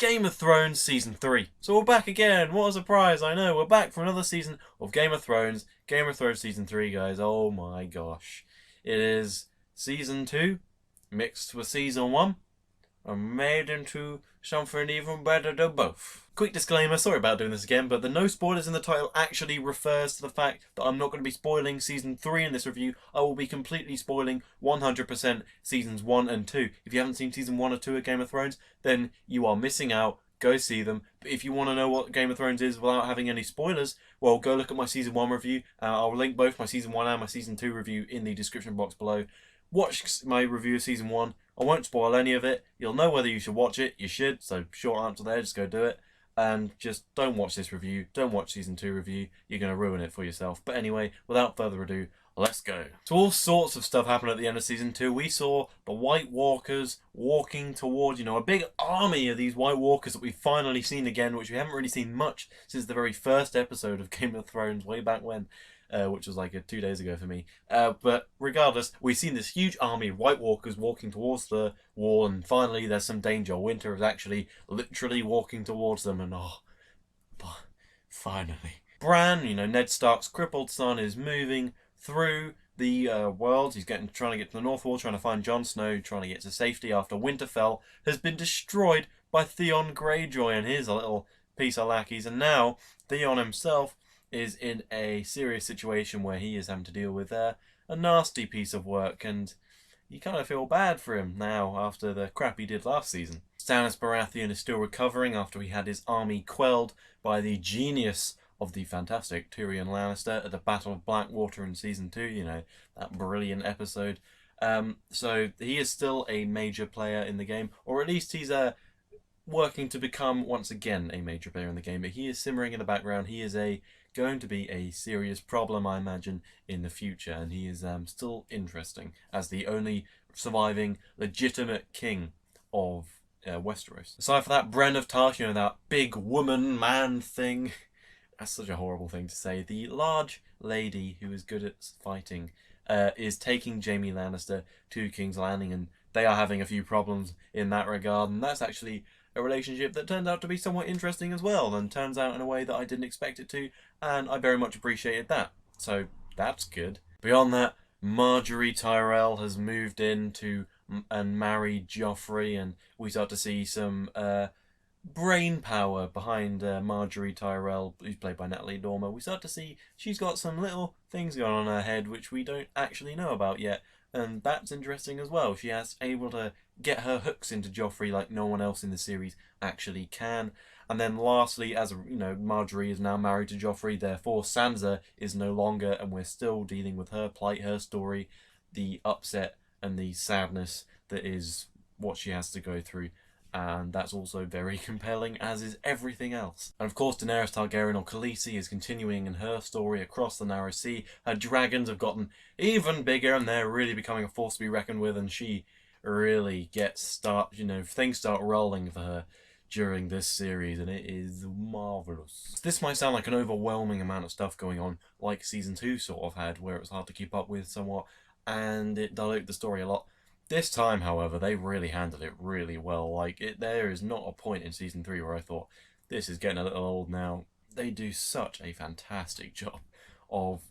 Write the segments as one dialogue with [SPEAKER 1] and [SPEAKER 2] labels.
[SPEAKER 1] Game of Thrones Season 3. So we're back again. What a surprise, I know. We're back for another season of Game of Thrones. Game of Thrones Season 3, guys. Oh my gosh. It is Season 2 mixed with Season 1 and made into something even better than both. Quick disclaimer, sorry about doing this again, but the no spoilers in the title actually refers to the fact that I'm not going to be spoiling Season 3 in this review. I will be completely spoiling 100% Seasons 1 and 2. If you haven't seen Season 1 or 2 of Game of Thrones, then you are missing out. Go see them. But if you want to know what Game of Thrones is without having any spoilers, well, go look at my Season 1 review. I'll link both my Season 1 and my Season 2 review in the description box below. Watch my review of Season 1. I won't spoil any of it. You'll know whether you should watch it. You should. So short answer there. Just go do it. And just don't watch this review. Don't watch Season 2 review. You're going to ruin it for yourself. But anyway, without further ado, let's go. So all sorts of stuff happened at the end of Season 2. We saw the White Walkers walking towards, a big army of these White Walkers that we've finally seen again, which we haven't really seen much since the very first episode of Game of Thrones way back when. Which was like 2 days ago for me. But regardless, we've seen this huge army of White Walkers walking towards the wall, and finally there's some danger. Winter is actually literally walking towards them, and finally. Bran, Ned Stark's crippled son, is moving through the world. He's trying to get to the North Wall, trying to find Jon Snow, trying to get to safety after Winterfell has been destroyed by Theon Greyjoy and his little piece of lackeys, and now Theon himself is in a serious situation where he is having to deal with a nasty piece of work, and you kind of feel bad for him now after the crap he did last season. Stannis Baratheon is still recovering after he had his army quelled by the genius of the fantastic Tyrion Lannister at the Battle of Blackwater in Season 2, that brilliant episode. So he is still a major player in the game, or at least he's working to become once again a major player in the game, but he is simmering in the background. He is going to be a serious problem, I imagine, in the future, and he is still interesting as the only surviving legitimate king of Westeros. Aside from that, Brienne of Tarth, that big woman-man thing, that's such a horrible thing to say. The large lady who is good at fighting is taking Jaime Lannister to King's Landing, and they are having a few problems in that regard, and that's actually a relationship that turned out to be somewhat interesting as well, and turns out in a way that I didn't expect it to, and I very much appreciated that. So that's good. Beyond that, Marjorie Tyrell has moved in and married Joffrey, and we start to see some brain power behind Marjorie Tyrell, who's played by Natalie Dormer. We start to see she's got some little things going on in her head which we don't actually know about yet, and that's interesting as well. She has able to get her hooks into Joffrey like no one else in the series actually can. And then lastly, as Marjorie is now married to Joffrey, therefore Sansa is no longer, and we're still dealing with her plight, her story, the upset and the sadness that is what she has to go through. And that's also very compelling, as is everything else. And of course, Daenerys Targaryen, or Khaleesi, is continuing in her story across the Narrow Sea. Her dragons have gotten even bigger, and they're really becoming a force to be reckoned with, and she really things start rolling for her during this series, and it is marvellous. This might sound like an overwhelming amount of stuff going on, like Season 2 sort of had, where it was hard to keep up with somewhat, and it diluted the story a lot. This time, however, they really handled it really well. There is not a point in Season 3 where I thought, this is getting a little old now. They do such a fantastic job of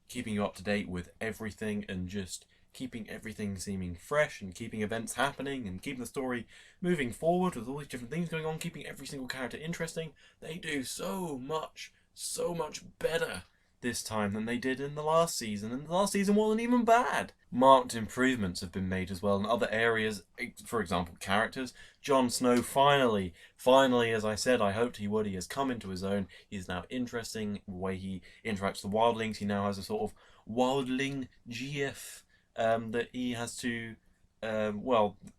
[SPEAKER 1] keeping you up to date with everything, and just keeping everything seeming fresh, and keeping events happening, and keeping the story moving forward with all these different things going on, keeping every single character interesting. They do so much better this time than they did in the last season, and the last season wasn't even bad. Marked improvements have been made as well in other areas, for example, characters. Jon Snow finally, as I said, I hoped he would, he has come into his own. He's now interesting, the way he interacts with the wildlings. He now has a sort of wildling GF that he has to,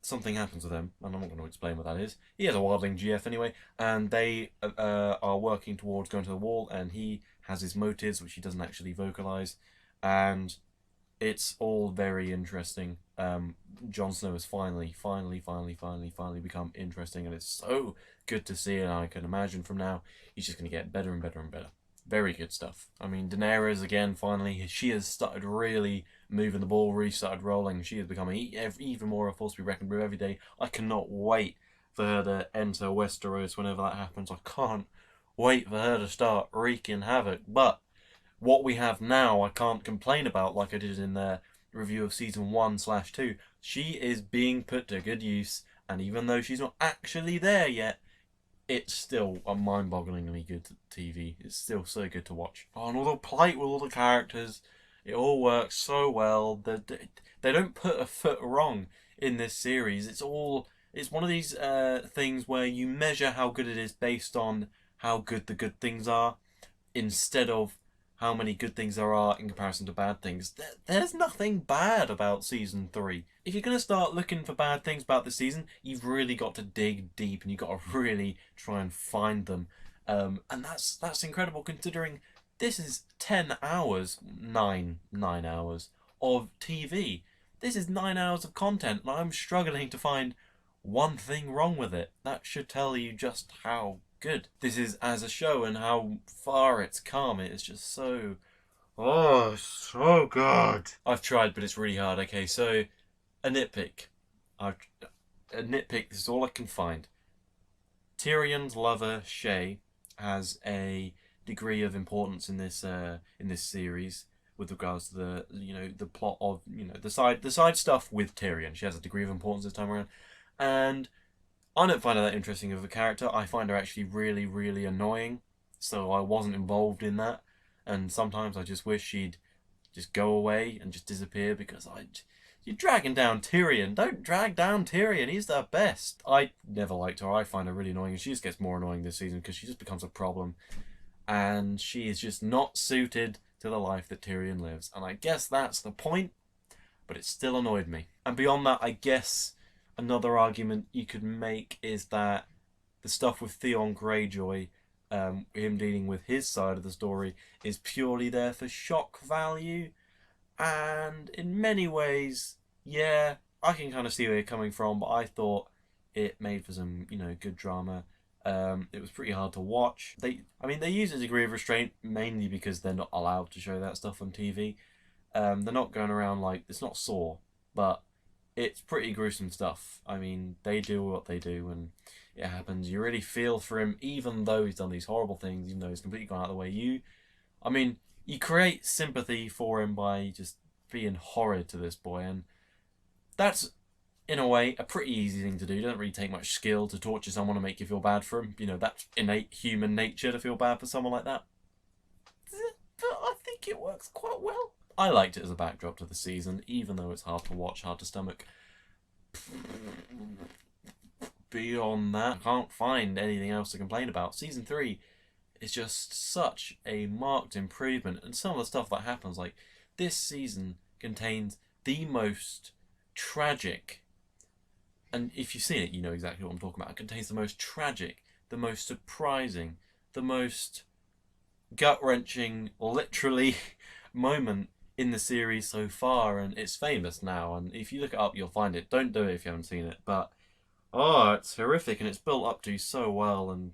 [SPEAKER 1] something happens with them, and I'm not going to explain what that is. He has a wildling GF anyway, and they are working towards going to the wall, and he has his motives, which he doesn't actually vocalize, and it's all very interesting. Jon Snow has finally become interesting, and it's so good to see, and I can imagine from now he's just going to get better and better and better. Very good stuff. I mean, Daenerys, again, finally, she has started really moving the ball, really started rolling. She is becoming even more a force to be reckoned with every day. I cannot wait for her to enter Westeros whenever that happens. I can't wait for her to start wreaking havoc. But what we have now, I can't complain about like I did in the review of season 1/2. She is being put to good use, and even though she's not actually there yet, it's still a mind-bogglingly good TV. It's still so good to watch. Oh, and all the plight with all the characters, it all works so well. They don't put a foot wrong in this series. It's one of these things where you measure how good it is based on how good the good things are, instead of how many good things there are in comparison to bad things. There's nothing bad about season 3. If you're going to start looking for bad things about the season, you've really got to dig deep and you've got to really try and find them. And that's incredible considering this is 10 hours, 9 hours of TV. This is 9 hours of content and I'm struggling to find one thing wrong with it. That should tell you just how good this is as a show and how far it's come. It's just so good. I've tried, but it's really hard. Okay, so a nitpick. A nitpick. This is all I can find. Tyrion's lover Shay has a degree of importance in this series with regards to the plot of the side stuff with Tyrion. She has a degree of importance this time around, and I don't find her that interesting of a character. I find her actually really, really annoying. So I wasn't involved in that. And sometimes I just wish she'd just go away and just disappear because you're dragging down Tyrion. Don't drag down Tyrion. He's the best. I never liked her. I find her really annoying. And she just gets more annoying this season because she just becomes a problem. And she is just not suited to the life that Tyrion lives. And I guess that's the point. But it still annoyed me. And beyond that, I guess another argument you could make is that the stuff with Theon Greyjoy, him dealing with his side of the story, is purely there for shock value. And in many ways, yeah, I can kind of see where you're coming from, but I thought it made for some, good drama. It was pretty hard to watch. They use a degree of restraint mainly because they're not allowed to show that stuff on TV. They're not going around like, it's not Saw, but it's pretty gruesome stuff. I mean, they do what they do and it happens. You really feel for him, even though he's done these horrible things, even though he's completely gone out of the way. You create sympathy for him by just being horrid to this boy, and that's, in a way, a pretty easy thing to do. It doesn't really take much skill to torture someone and make you feel bad for him. That's innate human nature to feel bad for someone like that. But I think it works quite well. I liked it as a backdrop to the season, even though it's hard to watch, hard to stomach. Beyond that, I can't find anything else to complain about. Season 3 is just such a marked improvement, and some of the stuff that happens, like this season contains the most tragic, and if you've seen it, you know exactly what I'm talking about. It contains the most tragic, the most surprising, the most gut-wrenching, literally, moment in the series so far, and it's famous now, and if you look it up you'll find it. Don't do it if you haven't seen it, but it's horrific and it's built up to so well, and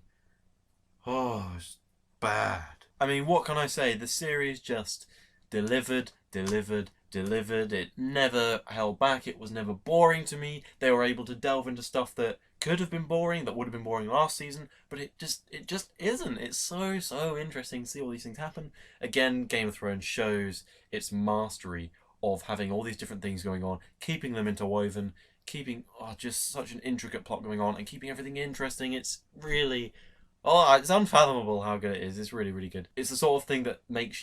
[SPEAKER 1] it's bad. I mean, what can I say? The series just delivered. It never held back. It was never boring to me. They were able to delve into stuff that could have been boring, that would have been boring last season, but it just isn't. It's so interesting to see all these things happen. Again, Game of Thrones shows its mastery of having all these different things going on, keeping them interwoven, keeping just such an intricate plot going on, and keeping everything interesting. It's really, it's unfathomable how good it is. It's really, really good. It's the sort of thing that makes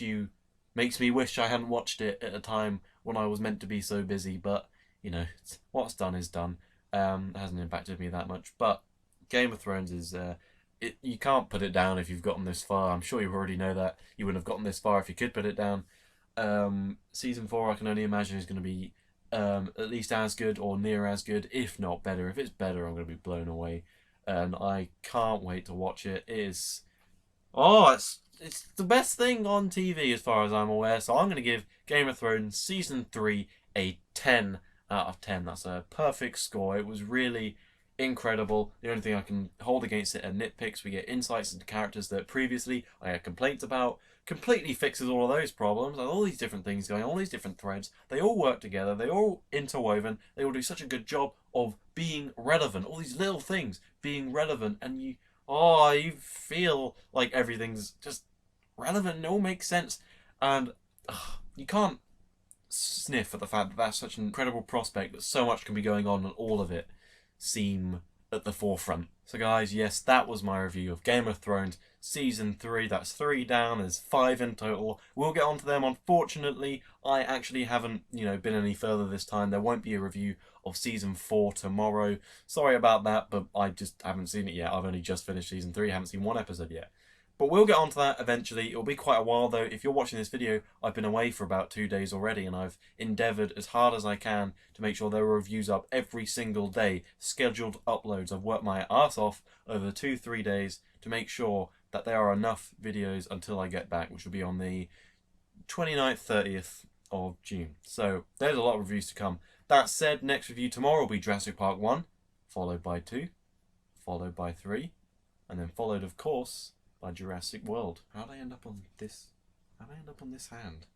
[SPEAKER 1] me wish I hadn't watched it at a time when I was meant to be so busy, but what's done is done. It hasn't impacted me that much, but Game of Thrones is you can't put it down if you've gotten this far. I'm sure you already know that. You wouldn't have gotten this far if you could put it down. Season 4 I can only imagine is going to be at least as good or near as good, if not better. If it's better, I'm going to be blown away, and I can't wait to watch it. It's the best thing on TV as far as I'm aware, so I'm going to give Game of Thrones Season 3 a 10 out of 10. That's a perfect score. It was really incredible. The only thing I can hold against it are nitpicks. We get insights into characters that previously I had complaints about. Completely fixes all of those problems. And all these different things going, all these different threads. They all work together. They all interwoven. They all do such a good job of being relevant, all these little things being relevant, and you feel like everything's just relevant and it all makes sense. And you can't sniff at the fact that that's such an incredible prospect, that so much can be going on and all of it seem at the forefront. So guys, yes, that was my review of Game of Thrones Season 3. That's 3 down, there's 5 in total. We'll get onto them. Unfortunately, I actually haven't, been any further this time. There won't be a review of Season 4 tomorrow. Sorry about that, but I just haven't seen it yet. I've only just finished Season 3, haven't seen one episode yet. But we'll get onto that eventually. It'll be quite a while though. If you're watching this video, I've been away for about 2 days already, and I've endeavoured as hard as I can to make sure there are reviews up every single day, scheduled uploads. I've worked my ass off over 2-3 days to make sure that there are enough videos until I get back, which will be on the 29th, 30th of June. So there's a lot of reviews to come. That said, next review tomorrow will be Jurassic Park 1, followed by 2, followed by 3, and then followed, of course, by Jurassic World. How did I end up on this? How did I end up on this hand?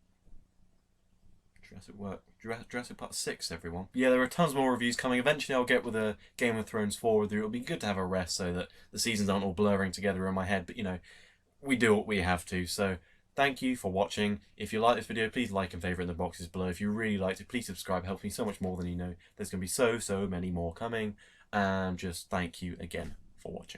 [SPEAKER 1] Jurassic Park 6, everyone. Yeah, there are tons more reviews coming. Eventually I'll get with a Game of Thrones 4 review. It'll be good to have a rest so that the seasons aren't all blurring together in my head. But, we do what we have to. So, thank you for watching. If you like this video, please like and favourite in the boxes below. If you really liked it, please subscribe. It helps me so much more than you know. There's going to be so many more coming. And just thank you again for watching.